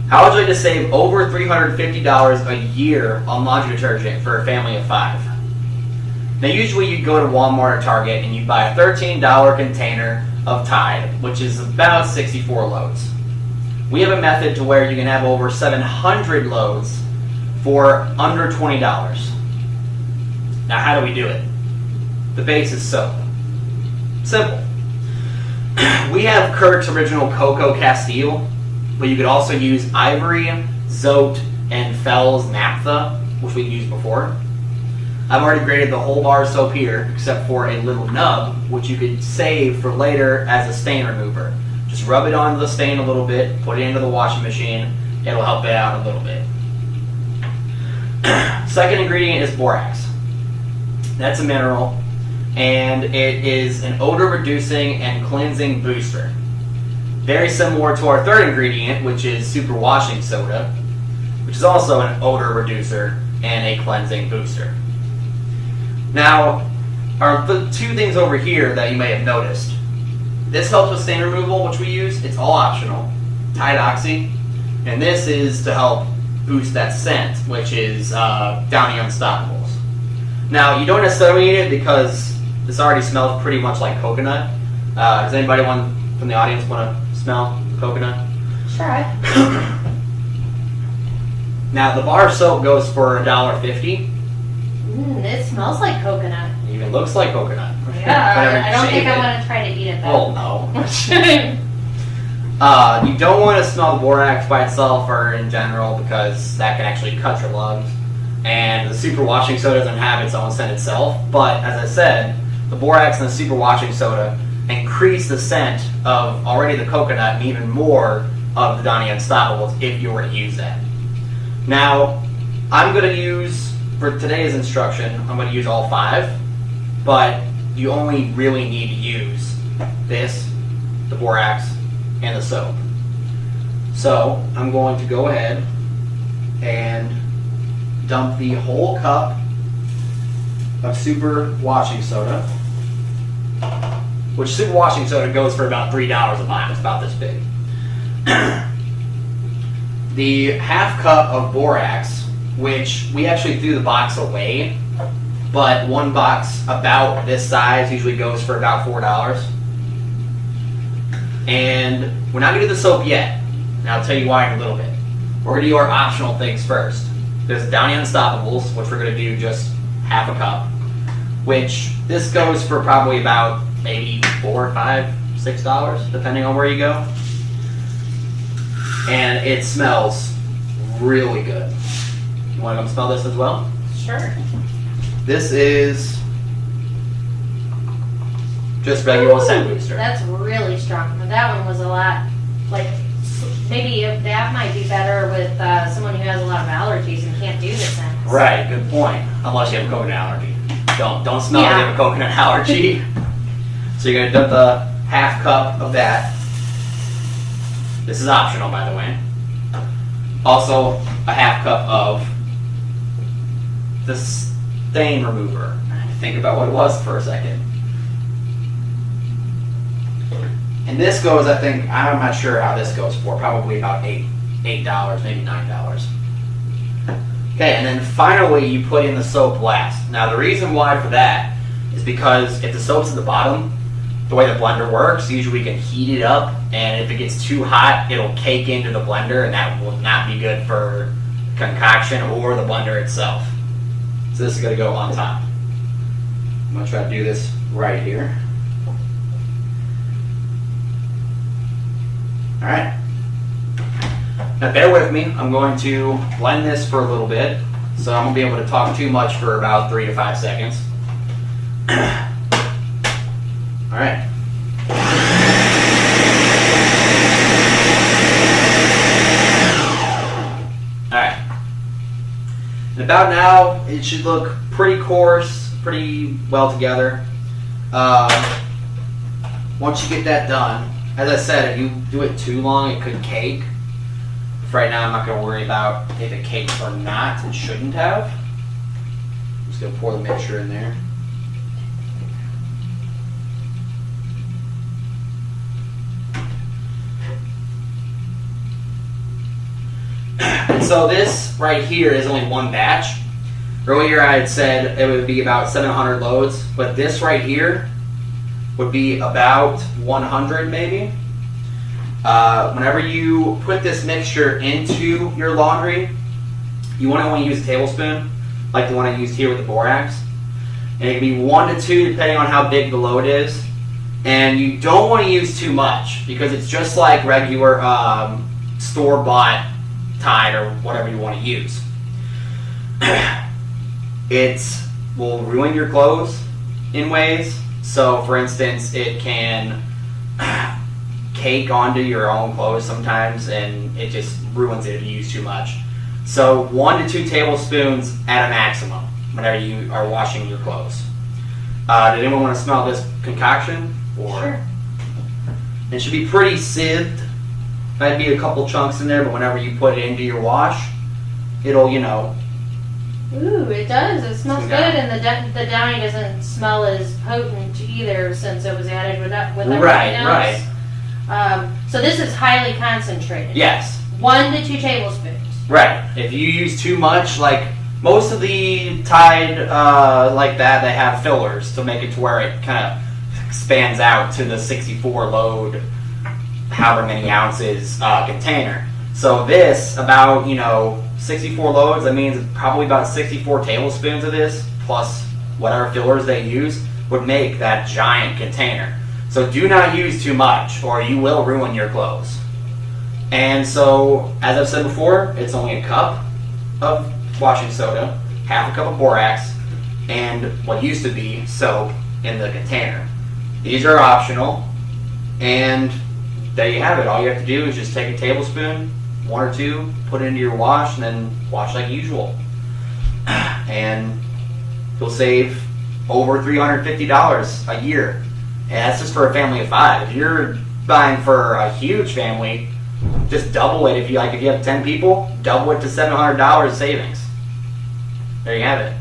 How would you like to save over $350 a year on laundry detergent for a family of 5? Now usually you go to Walmart or Target and you buy a $13 container of Tide, which is about 64 loads. We have a method to where you can have over 700 loads for under $20. Now how do we do it? The base is soap. Simple. We have Kirk's Original Cocoa Castile, but you could also use Ivory, Zote, and Fell's Naphtha, which we've used before. I've already graded the whole bar of soap here, except for a little nub, which you could save for later as a stain remover. Just rub it onto the stain a little bit, put it into the washing machine, it'll help it out a little bit. Second ingredient is borax. That's a mineral, and it is an odor reducing and cleansing booster. Very similar to our third ingredient, which is super washing soda, which is also an odor reducer and a cleansing booster. Now, the two things over here that you may have noticed. This helps with stain removal, which we use. It's all optional. Tide Oxy. And this is to help boost that scent, which is Downy Unstoppables. Now, you don't necessarily need it because this already smells pretty much like coconut. Does anybody from the audience want to smell coconut? Sure. Now, the bar of soap goes for $1.50. It smells like coconut. It even looks like coconut. Yeah, I don't think I want to try to eat it though. Well, no. You don't want to smell the borax by itself or in general because that can actually cut your lungs. And the super washing soda doesn't have its own scent itself. But as I said, the borax and the super washing soda increase the scent of already the coconut and even more of the Downy Unstoppables if you were to use that. Now, I'm going to use, for today's instruction, I'm going to use all 5, but you only really need to use this, the borax, and the soap. So, I'm going to go ahead and dump the whole cup of super washing soda, which super washing soda goes for about $3 a pint. It's about this big. The half cup of borax, which we actually threw the box away, but one box about this size usually goes for about $4. And we're not going to do the soap yet, and I'll tell you why in a little bit. We're going to do our optional things first. There's the Downy Unstoppables, which we're going to do just half a cup, which this goes for probably about maybe $4, $5, $6, depending on where you go. And it smells really good. You want to come smell this as well? Sure. This is just regular scent booster. That's really strong. That one was a lot, like, maybe that might be better with someone who has a lot of allergies and can't do the scent. Right, good point. Unless you have a coconut allergy. Don't smell if you have a coconut allergy. So you're going to dump the half cup of that. This is optional, by the way. Also, a half cup of the stain remover. I had to think about what it was for a second. And this goes, I think, I'm not sure how this goes for, probably about $8, maybe $9. Okay, and then finally you put in the soap last. Now the reason why for that is because if the soap's at the bottom, the way the blender works, usually we can heat it up, and if it gets too hot, it'll cake into the blender, and that will not be good for concoction or the blender itself. So this is going to go on top. I'm going to try to do this right here. Alright. Now bear with me. I'm going to blend this for a little bit, so I'm going to be able to talk too much for about 3 to 5 seconds. Alright. Alright. And about now, it should look pretty coarse, pretty well together. Once you get that done, as I said, if you do it too long, it could cake. For right now, I'm not going to worry about if it cakes or not. It shouldn't have. I'm just going to pour the mixture in there. And so this right here is only one batch. Earlier I had said it would be about 700 loads, but this right here would be about 100 maybe. Whenever you put this mixture into your laundry, you want to only use a tablespoon, like the one I used here with the borax. And it can be 1 to 2 depending on how big the load is. And you don't want to use too much because it's just like regular store-bought Tide or whatever you want to use. It will ruin your clothes in ways. So, for instance, it can cake onto your own clothes sometimes, and it just ruins it if you use too much. So 1 to 2 tablespoons at a maximum whenever you are washing your clothes. Did anyone want to smell this concoction? Or Sure. it should be pretty sieved. Might be a couple chunks in there, but whenever you put it into your wash, it'll, you know. Ooh, it does. It smells good, Yeah. and the dye doesn't smell as potent either since it was added with everything Right, else. So this is highly concentrated. Yes. 1 to 2 tablespoons. Right. If you use too much, like most of the Tide like that, they have fillers to make it to where it kind of expands out to the 64 load, however many ounces container. So this, about, 64 loads, that means probably about 64 tablespoons of this, plus whatever fillers they use, would make that giant container. So do not use too much, or you will ruin your clothes. And so, as I've said before, it's only a cup of washing soda, half a cup of borax, and what used to be soap in the container. These are optional, and there you have it. All you have to do is just take a tablespoon, 1 or 2, put it into your wash, and then wash like usual. And you'll save over $350 a year. And that's just for a family of 5. If you're buying for a huge family, just double it. If you have 10 people, double it to $700 savings. There you have it.